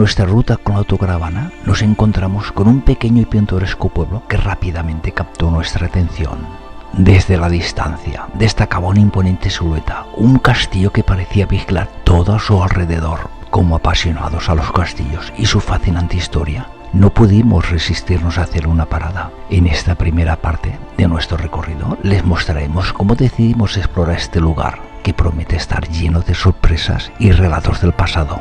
nuestra ruta con la autocaravana nos encontramos con un pequeño y pintoresco pueblo que rápidamente captó nuestra atención. Desde la distancia destacaba una imponente silueta, un castillo que parecía vigilar todo a su alrededor. Como apasionados a los castillos y su fascinante historia, no pudimos resistirnos a hacer una parada. En esta primera parte de nuestro recorrido les mostraremos cómo decidimos explorar este lugar, que promete estar lleno de sorpresas y relatos del pasado.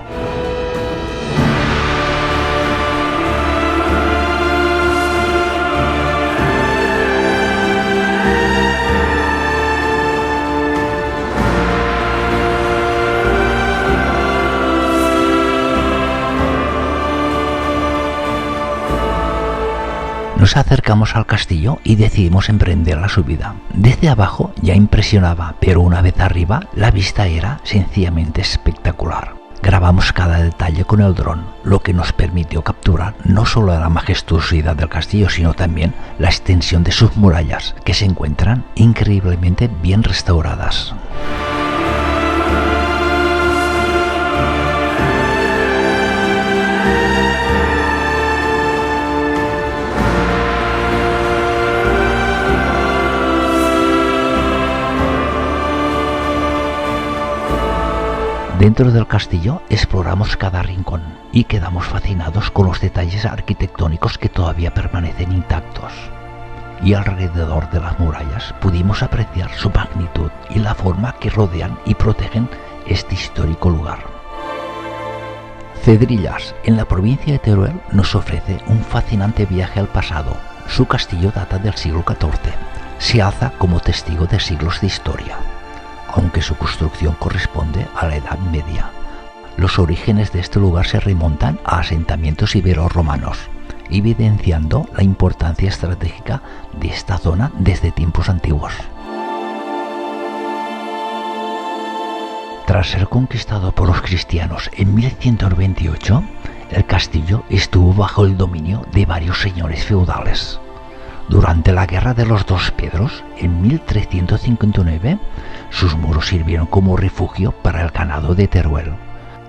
Nos acercamos al castillo y decidimos emprender la subida. Desde abajo ya impresionaba, pero una vez arriba la vista era sencillamente espectacular. Grabamos cada detalle con el dron, lo que nos permitió capturar no solo la majestuosidad del castillo, sino también la extensión de sus murallas, que se encuentran increíblemente bien restauradas. Dentro del castillo exploramos cada rincón y quedamos fascinados con los detalles arquitectónicos que todavía permanecen intactos. Y alrededor de las murallas pudimos apreciar su magnitud y la forma que rodean y protegen este histórico lugar. Cedrillas, en la provincia de Teruel, nos ofrece un fascinante viaje al pasado. Su castillo data del siglo XIV. Se alza como testigo de siglos de historia, aunque su construcción corresponde a la Edad Media. Los orígenes de este lugar se remontan a asentamientos iberorromanos, evidenciando la importancia estratégica de esta zona desde tiempos antiguos. Tras ser conquistado por los cristianos en 1128, el castillo estuvo bajo el dominio de varios señores feudales. Durante la Guerra de los Dos Pedros, en 1359, sus muros sirvieron como refugio para el ganado de Teruel,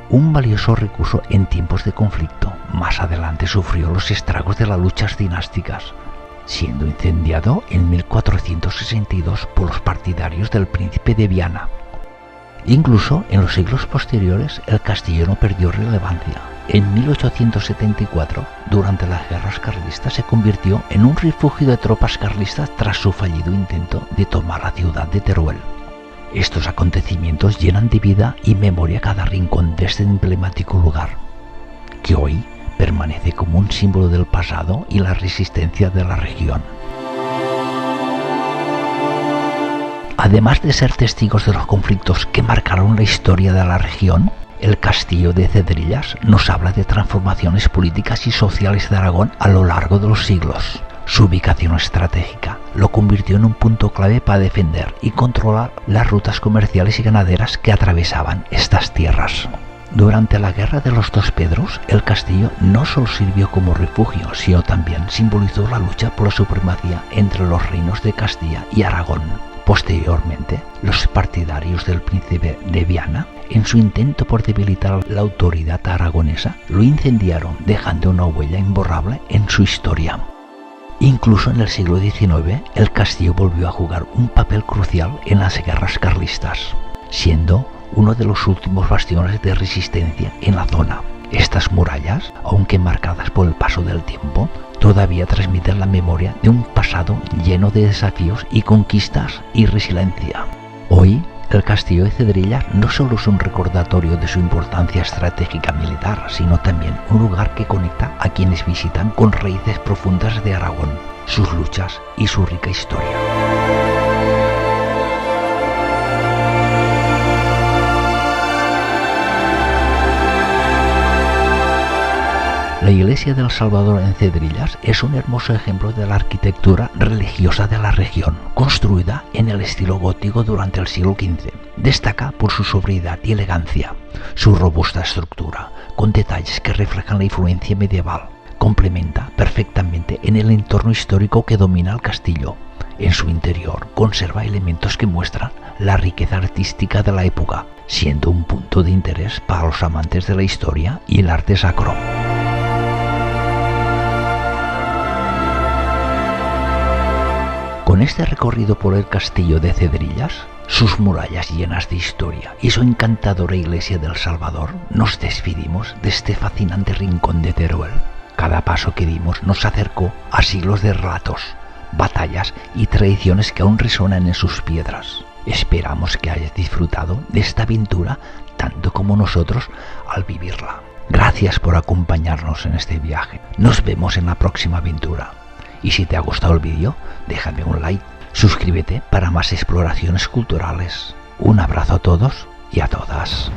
un valioso recurso en tiempos de conflicto. Más adelante sufrió los estragos de las luchas dinásticas, siendo incendiado en 1462 por los partidarios del príncipe de Viana. Incluso en los siglos posteriores el castillo no perdió relevancia. En 1874, durante las guerras carlistas, se convirtió en un refugio de tropas carlistas tras su fallido intento de tomar la ciudad de Teruel. Estos acontecimientos llenan de vida y memoria cada rincón de este emblemático lugar, que hoy permanece como un símbolo del pasado y la resistencia de la región. Además de ser testigos de los conflictos que marcaron la historia de la región, el castillo de Cedrillas nos habla de transformaciones políticas y sociales de Aragón a lo largo de los siglos. Su ubicación estratégica lo convirtió en un punto clave para defender y controlar las rutas comerciales y ganaderas que atravesaban estas tierras. Durante la Guerra de los Dos Pedros, el castillo no solo sirvió como refugio, sino también simbolizó la lucha por la supremacía entre los reinos de Castilla y Aragón. Posteriormente, los partidarios del príncipe de Viana, en su intento por debilitar la autoridad aragonesa, lo incendiaron, dejando una huella imborrable en su historia. Incluso en el siglo XIX, el castillo volvió a jugar un papel crucial en las guerras carlistas, siendo uno de los últimos bastiones de resistencia en la zona. Estas murallas, aunque marcadas por el paso del tiempo, todavía transmiten la memoria de un pasado lleno de desafíos y conquistas y resiliencia. Hoy, el castillo de Cedrillas no solo es un recordatorio de su importancia estratégica militar, sino también un lugar que conecta a quienes visitan con raíces profundas de Aragón, sus luchas y su rica historia. La iglesia del Salvador en Cedrillas es un hermoso ejemplo de la arquitectura religiosa de la región, construida en el estilo gótico durante el siglo XV. Destaca por su sobriedad y elegancia, su robusta estructura, con detalles que reflejan la influencia medieval. Complementa perfectamente en el entorno histórico que domina el castillo En su interior conserva elementos que muestran la riqueza artística de la época, siendo un punto de interés para los amantes de la historia y el arte sacro. Con este recorrido por el castillo de Cedrillas, sus murallas llenas de historia y su encantadora iglesia del Salvador, nos despedimos de este fascinante rincón de Teruel. Cada paso que dimos nos acercó a siglos de relatos, batallas y tradiciones que aún resonan en sus piedras. Esperamos que hayas disfrutado de esta aventura tanto como nosotros al vivirla. Gracias por acompañarnos en este viaje. Nos vemos en la próxima aventura. Y si te ha gustado el vídeo, déjame un like, suscríbete para más exploraciones culturales. Un abrazo a todos y a todas.